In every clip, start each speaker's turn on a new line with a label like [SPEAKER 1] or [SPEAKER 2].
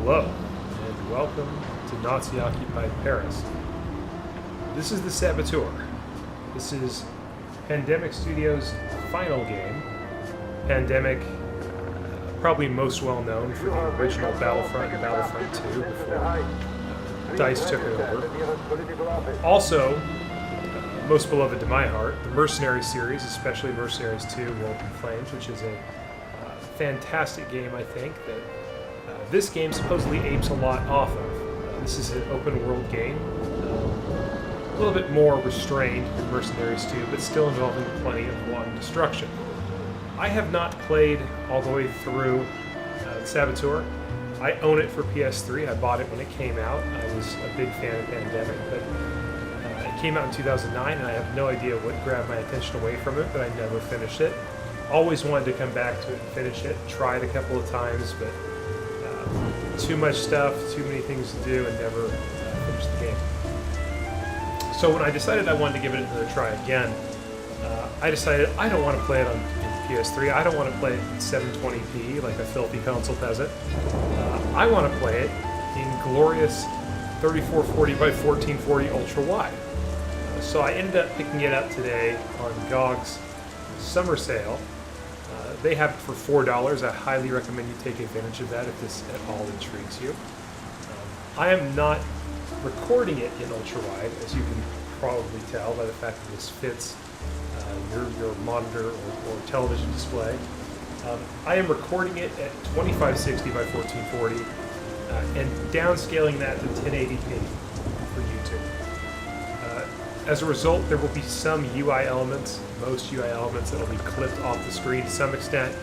[SPEAKER 1] Hello, and welcome to Nazi-occupied Paris. This is the Saboteur. This is Pandemic Studios' final game. Pandemic, probably most well known for the original Battlefront and Battlefront 2 before DICE took it over. Also, most beloved to my heart, the Mercenary series, especially Mercenaries 2 World in Flames, which is a fantastic game, I think, that this game supposedly apes a lot off of. This is an open world game, a little bit more restrained than Mercenaries 2, but still involving plenty of wanton destruction. I have not played all the way through Saboteur. I own it for PS3. I bought it when it came out. I was a big fan of Pandemic, but it came out in 2009, and I have no idea what grabbed my attention away from it, but I never finished it. Always wanted to come back to it and finish it. Tried a couple of times, but too much stuff, too many things to do, and never finished the game. So when I decided I wanted to give it another try again, I decided I don't want to play it on PS3. I don't want to play it in 720p like a filthy console peasant. I want to play it in glorious 3440 by 1440 ultra wide. So I ended up picking it up today on GOG's summer sale. They have it for $4. I highly recommend you take advantage of that if this at all intrigues you. I am not recording it in ultra wide, as you can probably tell by the fact that this fits your monitor or television display. I am recording it at 2560 by 1440 and downscaling that to 1080p for YouTube. As a result, there will be some UI elements, most UI elements, that will be clipped off the screen to some extent.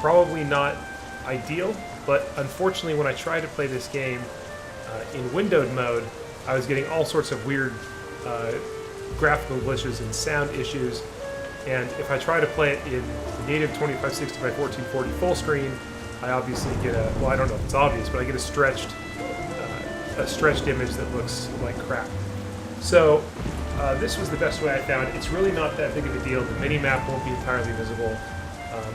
[SPEAKER 1] Probably not ideal, but unfortunately when I tried to play this game in windowed mode, I was getting all sorts of weird graphical glitches and sound issues, and if I try to play it in native 2560 by 1440 full screen, I obviously get a, well, I don't know if it's obvious, but I get a stretched image that looks like crap. So this was the best way I found. It's really not that big of a deal. The mini-map won't be entirely visible.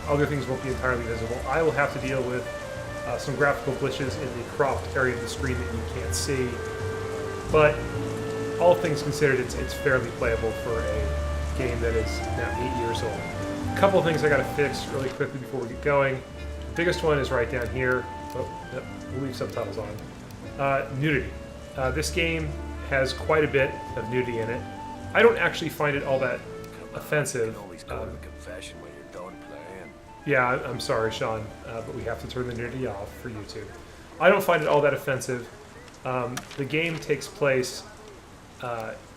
[SPEAKER 1] Other things won't be entirely visible. I will have to deal with some graphical glitches in the cropped area of the screen that you can't see. But all things considered, it's fairly playable for a game that is now 8 years old. A couple of things I got to fix really quickly before we get going. The biggest one is right down here. Oh, yep, we'll leave subtitles on. Nudity. This game has quite a bit of nudity in it. I don't actually find it all that offensive. Yeah, I'm sorry, Sean, but we have to turn the nudity off for YouTube. I don't find it all that offensive. The game takes place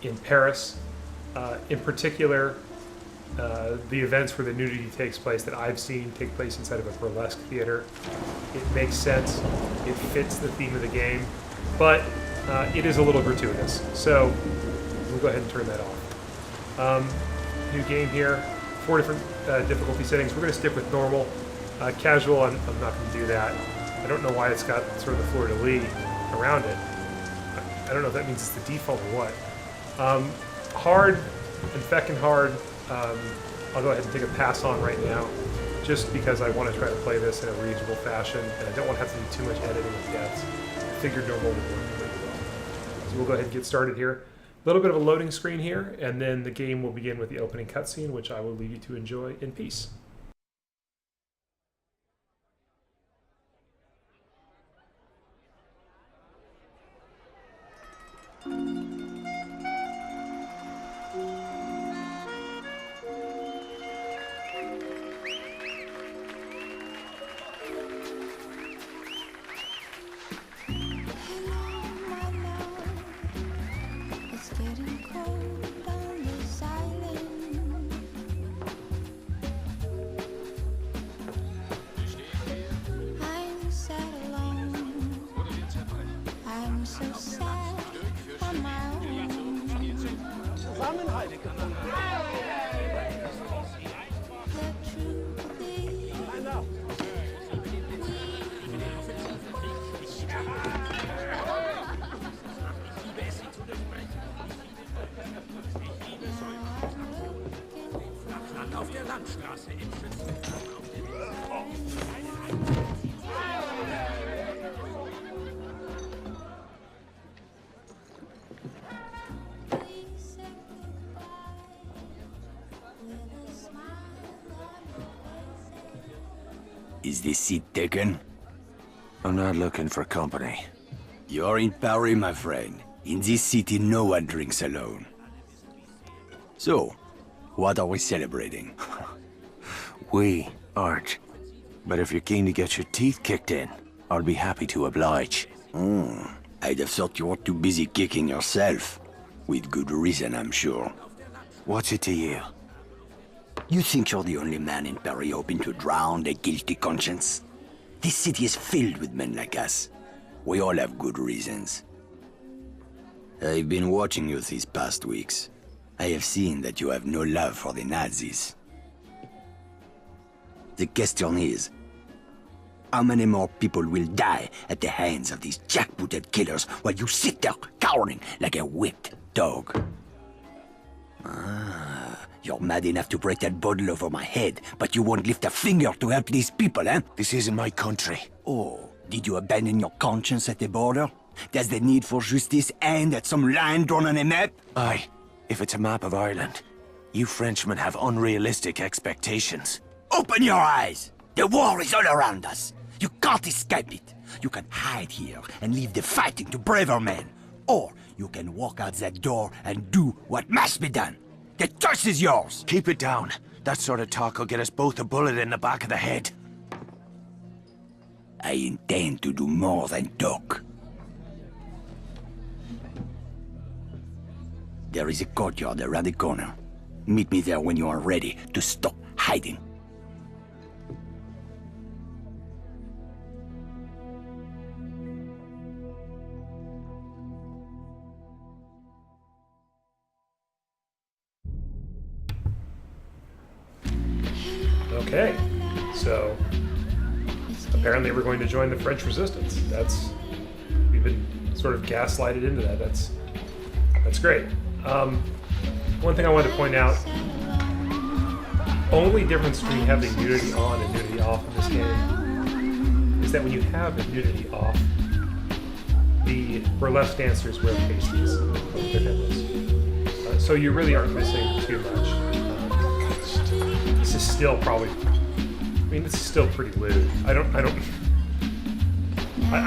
[SPEAKER 1] in Paris. In particular, the events where the nudity takes place that I've seen take place inside of a burlesque theater. It makes sense. It fits the theme of the game, but it is a little gratuitous. So we'll go ahead and turn that off. New game here. 4 different difficulty settings. We're going to stick with normal. Casual, I'm not going to do that. I don't know why it's got sort of the fleur-de-lis around it. I don't know if that means it's the default or what. Hard and feckin' hard, I'll go ahead and take a pass on right now, just because I want to try to play this in a reasonable fashion, and I don't want to have to do too much editing of deaths. I figured normal would work pretty well. So we'll go ahead and get started here. A little bit of a loading screen here, and then the game will begin with the opening cutscene, which I will leave you to enjoy in peace.
[SPEAKER 2] Auf der Landstraße in Schützen. Is this seat taken?
[SPEAKER 3] I'm not looking for company.
[SPEAKER 2] You're in Paris, my friend. In this city, no one drinks alone. So, what are we celebrating?
[SPEAKER 3] We aren't. But if you're keen to get your teeth kicked in, I'll be happy to oblige.
[SPEAKER 2] I'd have thought you were too busy kicking yourself. With good reason, I'm sure.
[SPEAKER 3] What's it to you?
[SPEAKER 2] You think you're the only man in Paris hoping to drown a guilty conscience? This city is filled with men like us. We all have good reasons. I've been watching you these past weeks. I have seen that you have no love for the Nazis. The question is, how many more people will die at the hands of these jackbooted killers while you sit there cowering like a whipped dog? You're mad enough to break that bottle over my head, but you won't lift a finger to help these people, eh?
[SPEAKER 3] This isn't my country.
[SPEAKER 2] Oh, did you abandon your conscience at the border? Does the need for justice end at some line drawn on a map?
[SPEAKER 3] Aye, if it's a map of Ireland. You Frenchmen have unrealistic expectations.
[SPEAKER 2] Open your eyes! The war is all around us. You can't escape it. You can hide here and leave the fighting to braver men. Or you can walk out that door and do what must be done. The choice is yours!
[SPEAKER 3] Keep it down. That sort of talk will get us both a bullet in the back of the head.
[SPEAKER 2] I intend to do more than talk. There is a courtyard around the corner. Meet me there when you are ready to stop hiding.
[SPEAKER 1] Okay, so apparently we're going to join the French resistance. We've been sort of gaslighted into that. That's great. One thing I wanted to point out, only difference between having nudity on and nudity off in this game is that when you have the nudity off, the burlesque dancers wear pasties over their nipples. So you really aren't missing too much. This is still probably, this is still pretty lewd. I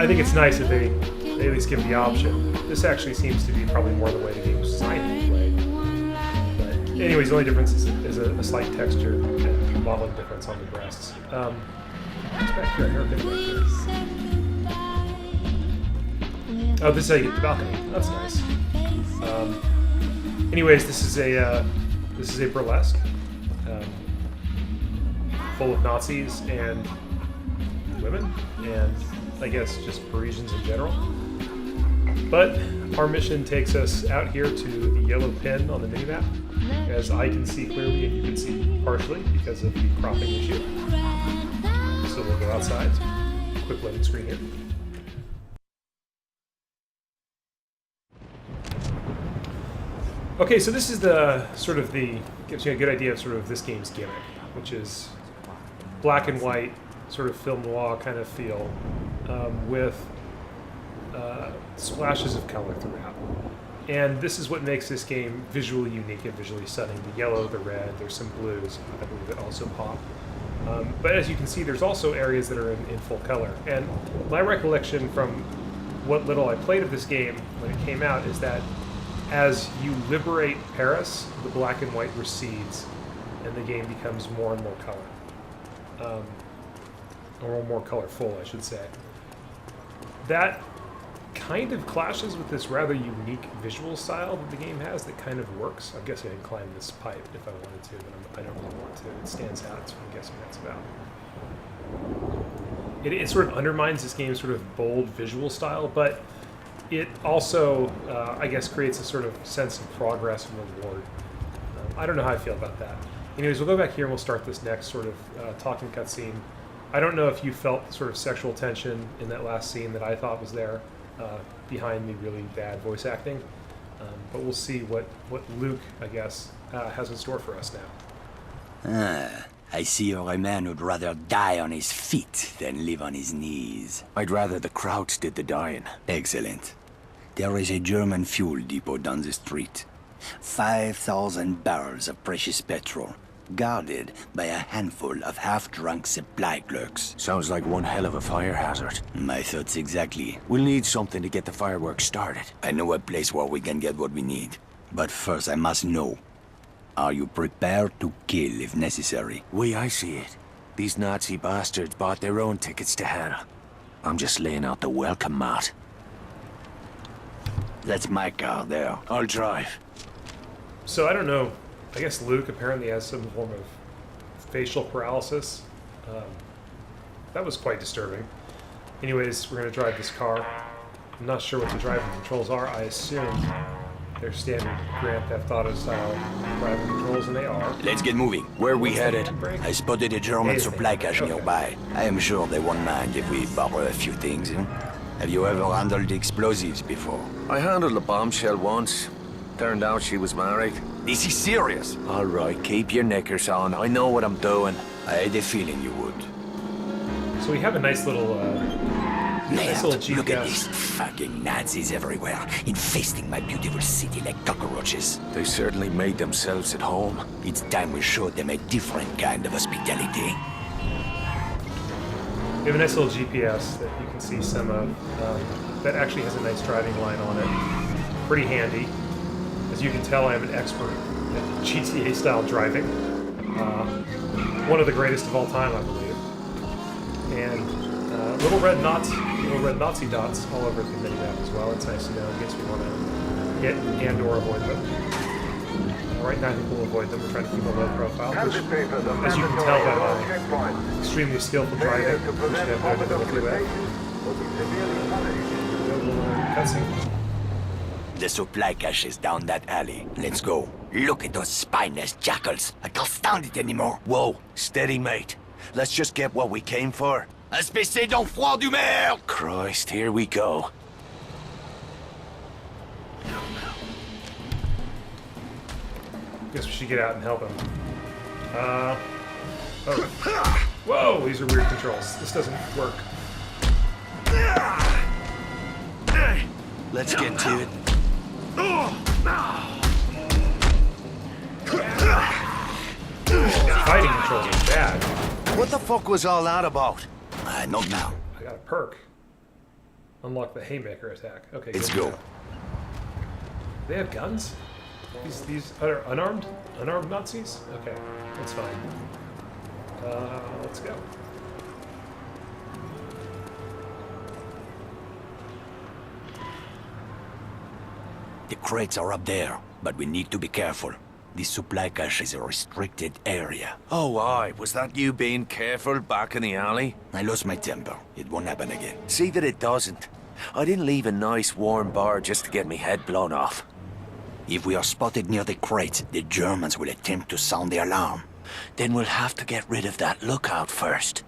[SPEAKER 1] think it's nice that they at least give the option. This actually seems to be probably more the way the game's designed anyway. But anyways, the only difference is a slight texture and modeling difference on the breasts. What's back here? I never been back here. Oh, this is how you get the balcony. That's nice. Anyways, this is a burlesque. Full of Nazis and women, and I guess just Parisians in general. But our mission takes us out here to the yellow pin on the minimap, as I can see clearly and you can see partially because of the cropping issue. So we'll go outside. Quick loading screen here. Okay, so this is gives you a good idea of sort of this game's gimmick, which is black and white, sort of film noir kind of feel, with splashes of color throughout. And this is what makes this game visually unique and visually stunning. The yellow, the red, there's some blues, I believe, that also pop. But as you can see, there's also areas that are in full color. And my recollection from what little I played of this game when it came out is that as you liberate Paris, the black and white recedes, and the game becomes more and more color. Or more colorful, I should say. That kind of clashes with this rather unique visual style that the game has that kind of works. I guess I can climb this pipe if I wanted to, but I don't really want to. It stands out, so I'm guessing that's about. It sort of undermines this game's sort of bold visual style, but it also, I guess, creates a sort of sense of progress and reward. I don't know how I feel about that. Anyways, we'll go back here and we'll start this next sort of talking cutscene. I don't know if you felt sort of sexual tension in that last scene that I thought was there behind the really bad voice acting. But we'll see what Luke, I guess, has in store for us now.
[SPEAKER 2] I see you're a man who'd rather die on his feet than live on his knees.
[SPEAKER 3] I'd rather the Krauts did the dying.
[SPEAKER 2] Excellent. There is a German fuel depot down the street. 5,000 barrels of precious petrol. guarded by a handful of half-drunk supply clerks.
[SPEAKER 3] Sounds like one hell of a fire hazard.
[SPEAKER 2] My thoughts exactly.
[SPEAKER 3] We'll need something to get the fireworks started.
[SPEAKER 2] I know a place where we can get what we need. But first I must know, are you prepared to kill if necessary?
[SPEAKER 3] I see it. These Nazi bastards bought their own tickets to hell. I'm just laying out the welcome mat.
[SPEAKER 2] That's my car there.
[SPEAKER 3] I'll drive.
[SPEAKER 1] So I don't know. I guess Luke apparently has some form of facial paralysis. That was quite disturbing. Anyways, we're going to drive this car. I'm not sure what the driving controls are. I assume they're standard Grand Theft Auto style driving controls, and they are.
[SPEAKER 2] Let's get moving.
[SPEAKER 3] Where are we headed?
[SPEAKER 2] I spotted a German supply cache nearby. I am sure they won't mind if we borrow a few things. Have you ever handled explosives before?
[SPEAKER 3] I handled a bombshell once. Turned out she was married.
[SPEAKER 2] This is serious.
[SPEAKER 3] All right, keep your knickers on. I know what I'm doing.
[SPEAKER 2] I had a feeling you would.
[SPEAKER 1] So we have a nice little, nice little GPS.
[SPEAKER 2] Look at these fucking Nazis everywhere, infesting my beautiful city like cockroaches.
[SPEAKER 3] They certainly made themselves at home.
[SPEAKER 2] It's time we showed them a different kind of hospitality.
[SPEAKER 1] We have a nice little GPS that you can see some of. That actually has a nice driving line on it. Pretty handy. As you can tell, I am an expert at GTA-style driving. One of the greatest of all time, I believe. And little red Nazi dots all over the minimap as well. It's nice to know in case we want to hit and/or avoid them. Right now, I think we'll avoid them. We're trying to keep a low profile, which, as you can tell by my extremely skillful driving, which I have no difficulty with. Cutscene.
[SPEAKER 2] The supply cache is down that alley. Let's go. Look at those spineless jackals. I can't stand it anymore.
[SPEAKER 3] Whoa, steady, mate. Let's just get what we came for.
[SPEAKER 2] Espèce d'enfant du merde!
[SPEAKER 3] Christ, here we go.
[SPEAKER 1] Guess we should get out and help him. Oh. Whoa, these are weird controls. This doesn't work.
[SPEAKER 3] Let's get to it.
[SPEAKER 1] Fighting controls are bad.
[SPEAKER 3] What the fuck was all that about?
[SPEAKER 2] Not now.
[SPEAKER 1] I got a perk. Unlock the haymaker attack. Okay,
[SPEAKER 2] Let's
[SPEAKER 1] good to
[SPEAKER 2] go.
[SPEAKER 1] know. They have guns? These are unarmed Nazis? Okay, that's fine. Let's go.
[SPEAKER 2] The crates are up there, but we need to be careful. This supply cache is a restricted area.
[SPEAKER 3] Oh, aye. Was that you being careful back in the alley?
[SPEAKER 2] I lost my temper. It won't happen again.
[SPEAKER 3] See that it doesn't. I didn't leave a nice warm bar just to get me head blown off.
[SPEAKER 2] If we are spotted near the crates, the Germans will attempt to sound the alarm.
[SPEAKER 3] Then we'll have to get rid of that lookout first.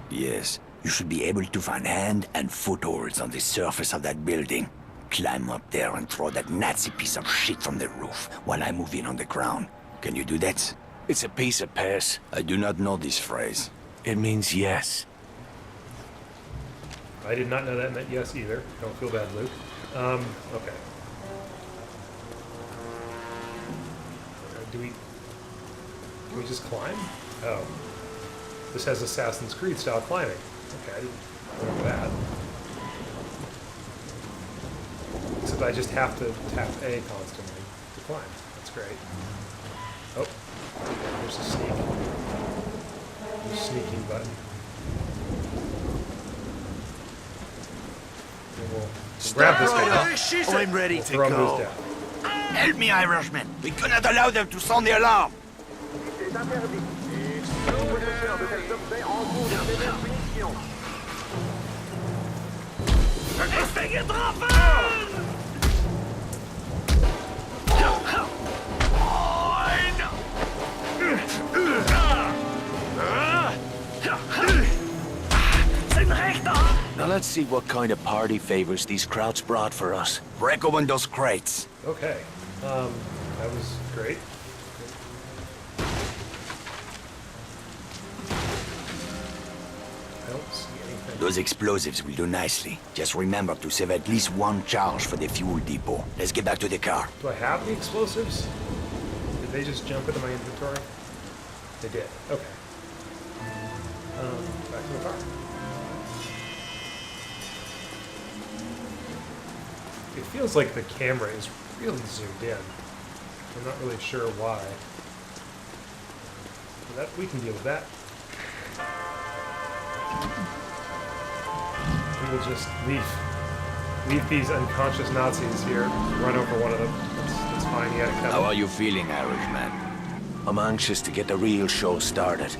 [SPEAKER 2] Yes, you should be able to find hand and footholds on the surface of that building. Climb up there and throw that Nazi piece of shit from the roof while I move in on the ground. Can you do that?
[SPEAKER 3] It's a piece of piss.
[SPEAKER 2] I do not know this phrase.
[SPEAKER 3] It means yes.
[SPEAKER 1] I did not know that meant yes either. Don't feel bad, Luke. Okay. Can we just climb? Oh. This has Assassin's Creed style climbing. Okay, I didn't know that. Except I just have to tap A constantly to climb. That's great. Oh, there's a sneak. There's a sneaking button. And we'll grab this guy.
[SPEAKER 3] I'm ready to
[SPEAKER 1] Throw him
[SPEAKER 3] go.
[SPEAKER 1] loose down.
[SPEAKER 2] Help me, Irishman! We cannot allow them to sound the alarm!
[SPEAKER 3] Now let's see what kind of party favors these krauts brought for us.
[SPEAKER 2] Break open those crates.
[SPEAKER 1] Okay. That was great. I don't see anything.
[SPEAKER 2] Those explosives will do nicely. Just remember to save at least one charge for the fuel depot. Let's get back to the car.
[SPEAKER 1] Do I have the explosives? Did they just jump into my inventory? They did. Okay. Back to the car. It feels like the camera is really zoomed in. I'm not really sure why. But that, we can deal with that. We will just leave these unconscious Nazis here, run over one of them. It's fine, he had it
[SPEAKER 2] How
[SPEAKER 1] coming.
[SPEAKER 2] are you feeling, Irishman?
[SPEAKER 3] I'm anxious to get the real show started.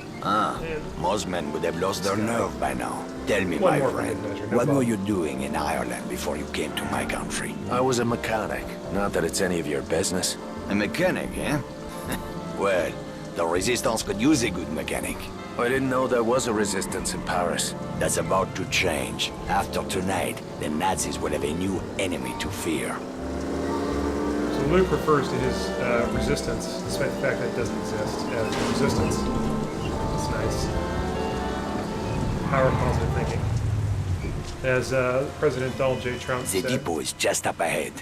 [SPEAKER 2] Most men would have lost their nerve by now. Tell me,
[SPEAKER 1] One
[SPEAKER 2] my
[SPEAKER 1] more for
[SPEAKER 2] friend,
[SPEAKER 1] good measure, no
[SPEAKER 2] what were
[SPEAKER 1] problem.
[SPEAKER 2] you doing in Ireland before you came to my country?
[SPEAKER 3] I was a mechanic. Not that it's any of your business.
[SPEAKER 2] A mechanic, eh? Well, the Resistance could use a good mechanic.
[SPEAKER 3] I didn't know there was a resistance in Paris.
[SPEAKER 2] That's about to change. After tonight, the Nazis will have a new enemy to fear.
[SPEAKER 1] So Luke refers to his resistance, despite the fact that it doesn't exist, as resistance. It's nice. Power of positive thinking. As President Donald J. Trump
[SPEAKER 2] The
[SPEAKER 1] said,
[SPEAKER 2] depot is just up ahead.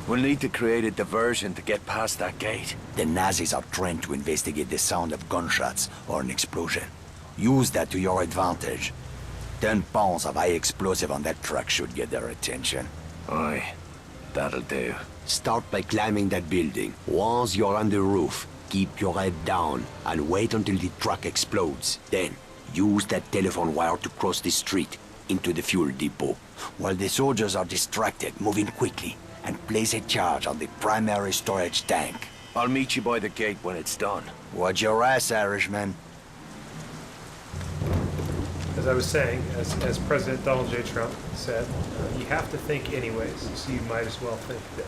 [SPEAKER 3] We'll need to create a diversion to get past that gate.
[SPEAKER 2] The Nazis are trained to investigate the sound of gunshots or an explosion. Use that to your advantage. 10 pounds of high explosive on that truck should get their attention.
[SPEAKER 3] Aye, that'll do.
[SPEAKER 2] Start by climbing that building. Once you're on the roof, keep your head down and wait until the truck explodes. Then, use that telephone wire to cross the street into the fuel depot. While the soldiers are distracted, moving quickly, and place a charge on the primary storage tank.
[SPEAKER 3] I'll meet you by the gate when it's done.
[SPEAKER 2] Watch your ass, Irishman.
[SPEAKER 1] as I was saying, as President Donald J. Trump said, you have to think anyways, so you might as well think that.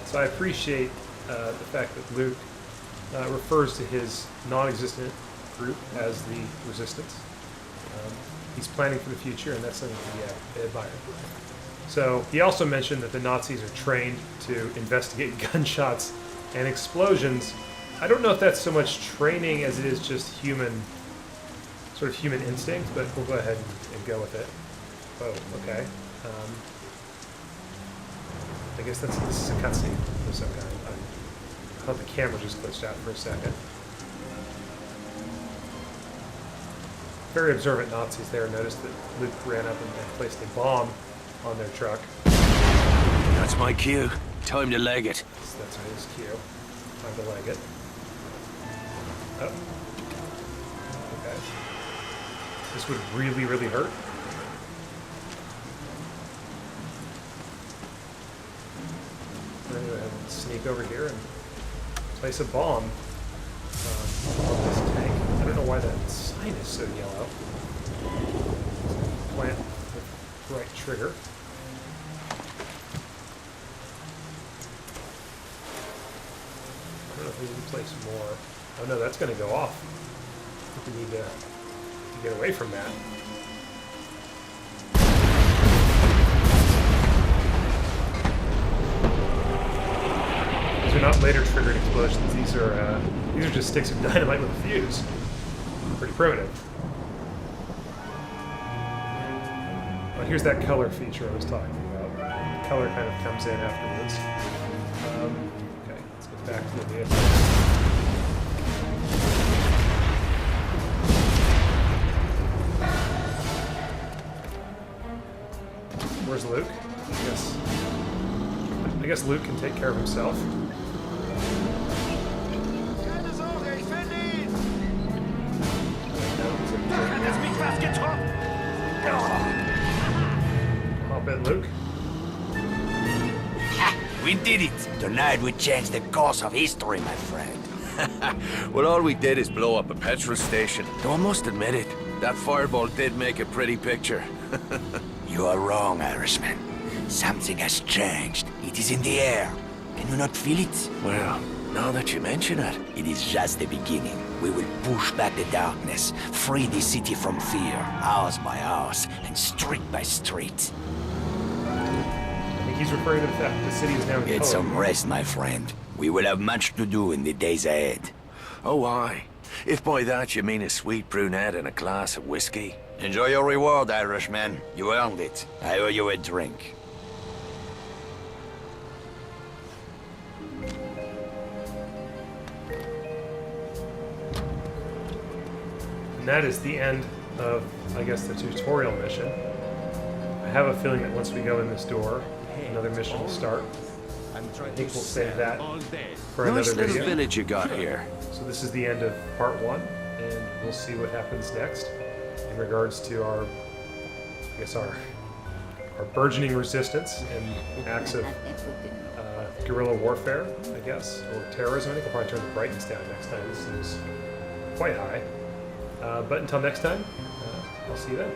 [SPEAKER 1] So I appreciate the fact that Luke refers to his non-existent group as the Resistance. He's planning for the future, and that's something to admire. So he also mentioned that the Nazis are trained to investigate gunshots and explosions. I don't know if that's so much training as it is just sort of human instinct, but we'll go ahead and go with it. Oh, okay. I guess this is a cutscene of some kind. I thought the camera just glitched out for a second. Very observant Nazis there noticed that Luke ran up and placed a bomb on their truck.
[SPEAKER 3] That's my cue. Time to leg it.
[SPEAKER 1] That's his cue. Time to leg it. Oh. Okay. This would really, really hurt. I'm going to go ahead and sneak over here and place a bomb on this tank. I don't know why that sign is so yellow. Plant the right trigger. I don't know if we can place more. Oh no, that's going to go off. I think we need to get away from that. These are not later triggered explosions. These are just sticks of dynamite with a fuse. Pretty primitive. Well, here's that color feature I was talking about. The color kind of comes in afterwards. Okay, let's get back to the vehicle. Where's Luke? I guess Luke can take care of himself. Hop in, Luke.
[SPEAKER 2] We did it! Tonight we changed the course of history, my friend.
[SPEAKER 3] Well, all we did is blow up a petrol station. Though I must admit it, that fireball did make a pretty picture.
[SPEAKER 2] You are wrong, Irishman. Something has changed. It is in the air. Can you not feel it?
[SPEAKER 3] Well, now that you mention it.
[SPEAKER 2] It is just the beginning. We will push back the darkness, free the city from fear, house by house, and street by street.
[SPEAKER 1] I think he's referring to the fact that the city is now in
[SPEAKER 2] Get
[SPEAKER 1] color.
[SPEAKER 2] some rest, my friend. We will have much to do in the days ahead.
[SPEAKER 3] Oh, aye. If by that you mean a sweet brunette and a glass of whiskey.
[SPEAKER 2] Enjoy your reward, Irishman. You earned it. I owe you a drink.
[SPEAKER 1] that is the end of, I guess, the tutorial mission. I have a feeling that once we go in this door, another mission will start. I think we'll save that for another
[SPEAKER 3] Nice little
[SPEAKER 1] video.
[SPEAKER 3] village you got here.
[SPEAKER 1] So this is the end of part 1, and we'll see what happens next in regards to our, I guess, our burgeoning resistance and acts of guerrilla warfare, I guess, or terrorism. I think I'll probably turn the brightness down next time. This is quite high. But until next time, I'll see you then.